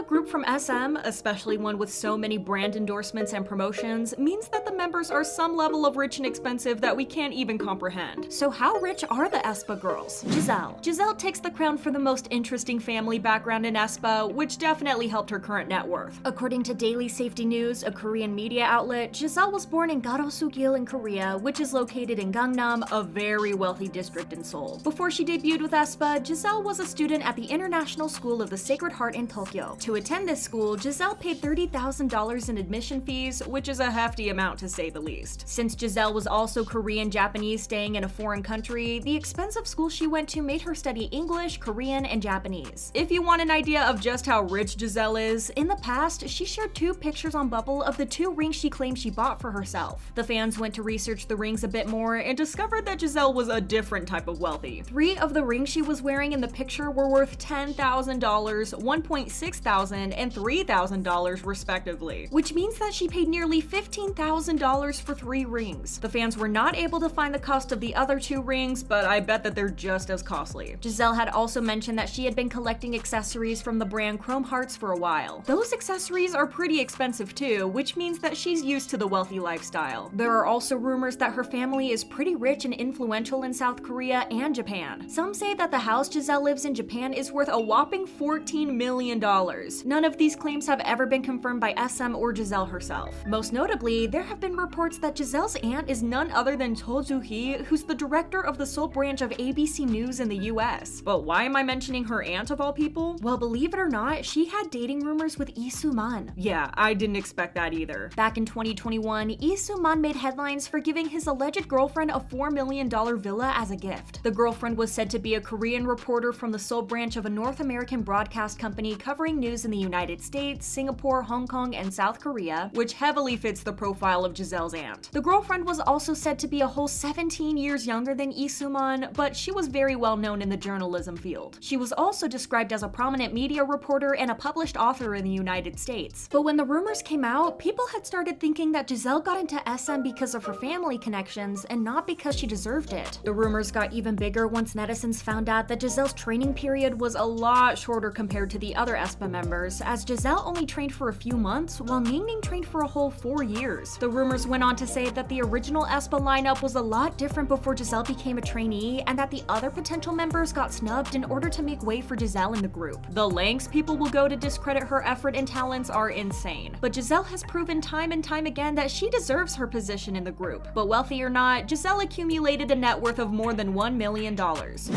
a group from SM, especially one with so many brand endorsements and promotions, means that the members are some level of rich and expensive that we can't even comprehend. So how rich are the Aespa girls? Giselle. Giselle takes the crown for the most interesting family background in Aespa, which definitely helped her current net worth. According to Daily Safety News, a Korean media outlet, Giselle was born in Garosu-gil in Korea, which is located in Gangnam, a very wealthy district in Seoul. Before she debuted with Aespa, Giselle was a student at the International School of the Sacred Heart in Tokyo. To attend this school, Giselle paid $30,000 in admission fees, which is a hefty amount to say the least. Since Giselle was also Korean-Japanese staying in a foreign country, the expensive school she went to made her study English, Korean, and Japanese. If you want an idea of just how rich Giselle is, in the past, she shared 2 pictures on Bubble of the 2 rings she claimed she bought for herself. The fans went to research the rings a bit more and discovered that Giselle was a different type of wealthy. 3 of the rings she was wearing in the picture were worth $10,000, $1,600, and $3,000 respectively, which means that she paid nearly $15,000 for 3 rings. The fans were not able to find the cost of the other 2 rings, but I bet that they're just as costly. Giselle had also mentioned that she had been collecting accessories from the brand Chrome Hearts for a while. Those accessories are pretty expensive too, which means that she's used to the wealthy lifestyle. There are also rumors that her family is pretty rich and influential in South Korea and Japan. Some say that the house Giselle lives in Japan is worth a whopping $14 million. None of these claims have ever been confirmed by SM or Giselle herself. Most notably, there have been reports that Giselle's aunt is none other than Cho Joo-hee, who's the director of the Seoul branch of ABC News in the US. But why am I mentioning her aunt of all people? Well, believe it or not, she had dating rumors with Lee Soo-man. Yeah, I didn't expect that either. Back in 2021, Lee Soo-man made headlines for giving his alleged girlfriend a $4 million villa as a gift. The girlfriend was said to be a Korean reporter from the Seoul branch of a North American broadcast company covering news in the United States, Singapore, Hong Kong, and South Korea, which heavily fits the profile of Giselle's aunt. The girlfriend was also said to be a whole 17 years younger than Lee Soo-man, but she was very well known in the journalism field. She was also described as a prominent media reporter and a published author in the United States. But when the rumors came out, people had started thinking that Giselle got into SM because of her family connections and not because she deserved it. The rumors got even bigger once netizens found out that Giselle's training period was a lot shorter compared to the other Aespa members, as Giselle only trained for a few months, while NINGING trained for a whole 4 years. The rumors went on to say that the original Aespa lineup was a lot different before Giselle became a trainee, and that the other potential members got snubbed in order to make way for Giselle in the group. The lengths people will go to discredit her effort and talents are insane, but Giselle has proven time and time again that she deserves her position in the group. But wealthy or not, Giselle accumulated a net worth of more than $1 million.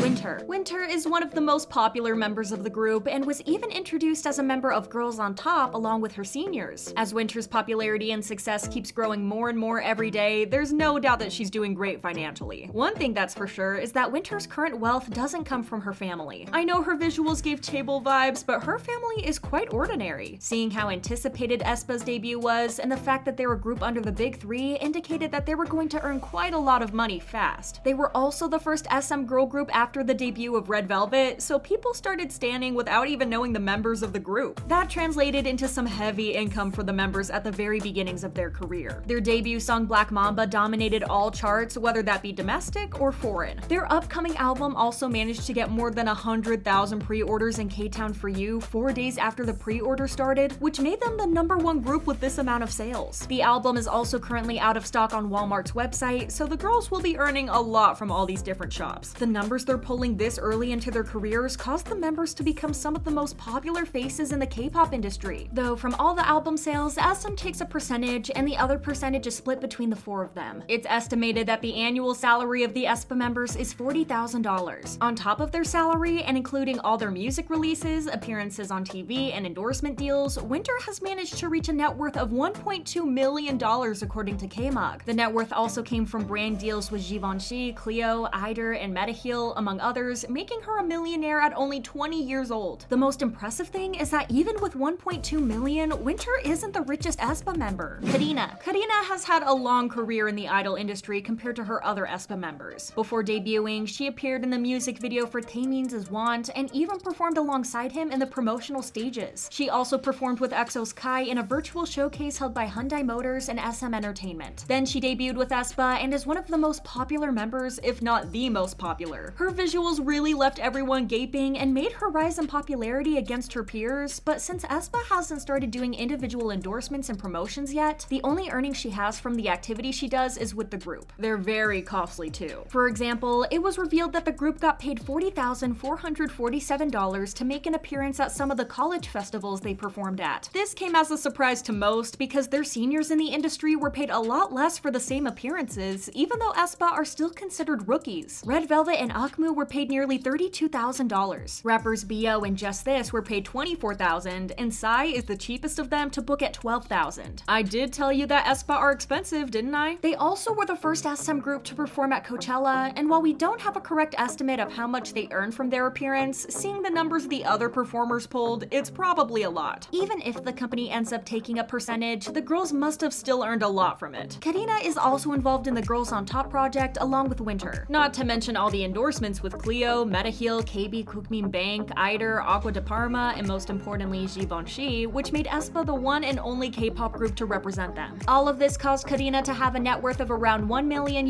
Winter. Winter is one of the most popular members of the group and was even introduced as a member of Girls on Top along with her seniors. As Winter's popularity and success keeps growing more and more every day, there's no doubt that she's doing great financially. One thing that's for sure is that Winter's current wealth doesn't come from her family. I know her visuals gave Table vibes, but her family is quite ordinary. Seeing how anticipated Aespa's debut was, and the fact that they were a group under the big 3 indicated that they were going to earn quite a lot of money fast. They were also the first SM girl group after the debut of Red Velvet, so people started standing without even knowing the members of the group. That translated into some heavy income for the members at the very beginnings of their career. Their debut song Black Mamba dominated all charts, whether that be domestic or foreign. Their upcoming album also managed to get more than 100,000 pre-orders in K-Town For You 4 days after the pre-order started, which made them the #1 group with this amount of sales. The album is also currently out of stock on Walmart's website, so the girls will be earning a lot from all these different shops. The numbers they're pulling this early into their careers caused the members to become some of the most popular faces in the K-pop industry. Though from all the album sales, SM takes a percentage, and the other percentage is split between the 4 of them. It's estimated that the annual salary of the Aespa members is $40,000. On top of their salary, and including all their music releases, appearances on TV, and endorsement deals, Winter has managed to reach a net worth of $1.2 million according to K-Mag. The net worth also came from brand deals with Givenchy, Clio, Eider, and Mediheal, among others, making her a millionaire at only 20 years old. The most impressive thing is that even with $1.2 million, Winter isn't the richest Aespa member. Karina. Karina has had a long career in the idol industry compared to her other Aespa members. Before debuting, she appeared in the music video for Taemin's Want and even performed alongside him in the promotional stages. She also performed with EXO's Kai in a virtual showcase held by Hyundai Motors and SM Entertainment. Then she debuted with Aespa and is one of the most popular members, if not the most popular. Her visuals really left everyone gaping and made her rise in popularity against her peers, years, but since Aespa hasn't started doing individual endorsements and promotions yet, the only earnings she has from the activity she does is with the group. They're very costly too. For example, it was revealed that the group got paid $40,447 to make an appearance at some of the college festivals they performed at. This came as a surprise to most because their seniors in the industry were paid a lot less for the same appearances, even though Aespa are still considered rookies. Red Velvet and Akmu were paid nearly $32,000. Rappers BO and Just This were paid $24,000, and Psy is the cheapest of them to book at $12,000. I did tell you that Aespa are expensive, didn't I? They also were the first SM group to perform at Coachella, and while we don't have a correct estimate of how much they earned from their appearance, seeing the numbers the other performers pulled, it's probably a lot. Even if the company ends up taking a percentage, the girls must have still earned a lot from it. Karina is also involved in the Girls on Top project along with Winter. Not to mention all the endorsements with Cleo, Metaheel, KB, Kookmin Bank, Eider, Aqua de Parma, and most importantly Givenchy, which made Aespa the one and only K-pop group to represent them. All of this caused Karina to have a net worth of around $1 million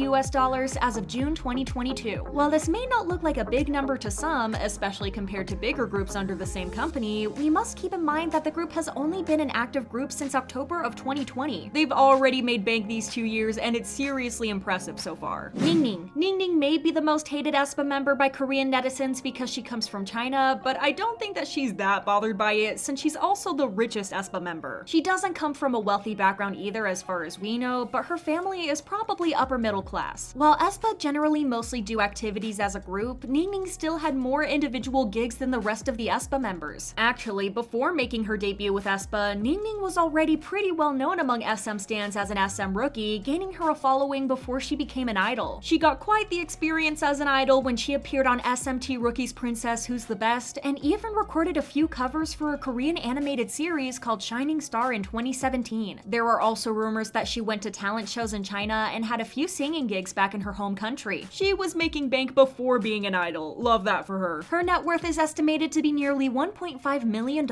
as of June 2022. While this may not look like a big number to some, especially compared to bigger groups under the same company, we must keep in mind that the group has only been an active group since October of 2020. They've already made bank these 2 years, and it's seriously impressive so far. Ningning. Ningning may be the most hated Aespa member by Korean netizens because she comes from China, but I don't think that she's that bothered by it since she's also the richest Aespa member. She doesn't come from a wealthy background either as far as we know, but her family is probably upper middle class. While Aespa generally mostly do activities as a group, Ningning still had more individual gigs than the rest of the Aespa members. Actually, before making her debut with Aespa, Ningning was already pretty well known among SM stans as an SM rookie, gaining her a following before she became an idol. She got quite the experience as an idol when she appeared on SMT Rookie's Princess Who's the Best, and even recorded a few covers for a Korean animated series called Shining Star in 2017. There were also rumors that she went to talent shows in China and had a few singing gigs back in her home country. She was making bank before being an idol. Love that for her. Her net worth is estimated to be nearly $1.5 million,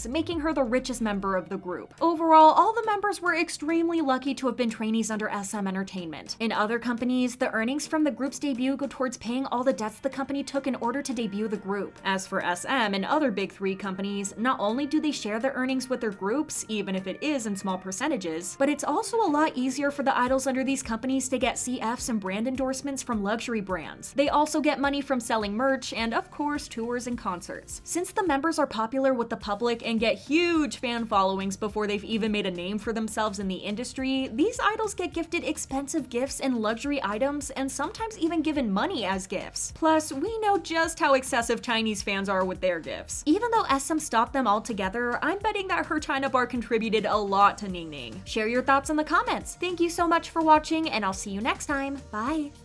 making her the richest member of the group. Overall, all the members were extremely lucky to have been trainees under SM Entertainment. In other companies, the earnings from the group's debut go towards paying all the debts the company took in order to debut the group. As for SM and other big three companies, not only do they share their earnings with their groups, even if it is in small percentages, but it's also a lot easier for the idols under these companies to get CFs and brand endorsements from luxury brands. They also get money from selling merch and, of course, tours and concerts. Since the members are popular with the public and get huge fan followings before they've even made a name for themselves in the industry, these idols get gifted expensive gifts and luxury items and sometimes even given money as gifts. Plus, we know just how excessive Chinese fans are with their gifts. Even though SM stopped them altogether, I'm betting that her China bar contributed a lot to Ningning. Share your thoughts in the comments. Thank you so much for watching, and I'll see you next time. Bye!